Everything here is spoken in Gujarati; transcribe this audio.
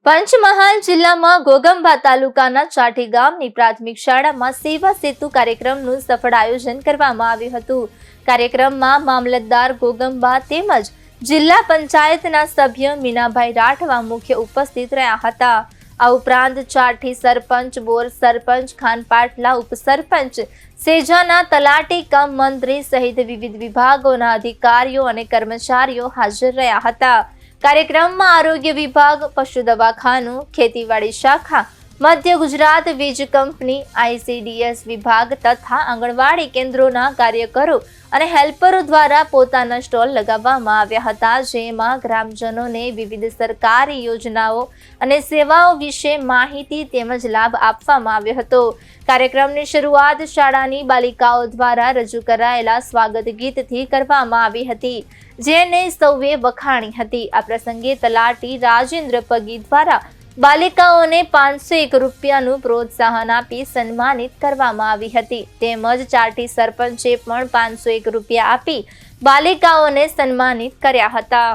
પંચમહાલ જિલ્લામાં ઘોગંબા તાલુકાના ચાઠી ગામની પ્રાથમિક શાળામાં સેવા સેતુ કાર્યક્રમનું સફળ આયોજન કરવામાં આવ્યું હતું. કાર્યક્રમમાં મામલતદાર ઘોગંબા તેમજ જિલ્લા પંચાયતના સભ્ય મીનાભાઈ રાઠવા મુખ્ય ઉપસ્થિત રહ્યા હતા. આ ઉપરાંત ચાઠી સરપંચ, બોર સરપંચ, ખાનપાટલા ઉપસરપંચ, સેજાના તલાટી કમ મંત્રી સહિત વિવિધ વિભાગોના અધિકારીઓ અને કર્મચારીઓ હાજર રહ્યા હતા. કાર્યક્રમમાં આરોગ્ય વિભાગ, પશુ દવાખાનું, ખેતીવાડી શાખા, મધ્ય ગુજરાત વીજ કંપની, ICDS વિભાગ તથા આંગણવાડી કેન્દ્રોના કાર્યકરો અને હેલ્પરો દ્વારા પોતાના સ્ટોલ લગાવવામાં આવ્યા હતા, જેમાં ગ્રામજનોને વિવિધ સરકારી યોજનાઓ અને સેવાઓ વિશે માહિતી તેમજ લાભ આપવામાં આવ્યો હતો. કાર્યક્રમની શરૂઆત શાળાની બાલિકાઓ દ્વારા રજૂ કરાયેલા સ્વાગત ગીતથી કરવામાં આવી હતી, જેને સૌએ વખાણી હતી. આ પ્રસંગે તલાટી રાજેન્દ્ર પગી દ્વારા બાલિકાઓને 501 રૂપિયાનું પ્રોત્સાહન આપી સન્માનિત કરવામાં આવી હતી. તેમજ ચાઠી સરપંચે પણ 501 રૂપિયા આપી બાલિકાઓને સન્માનિત કર્યા હતા.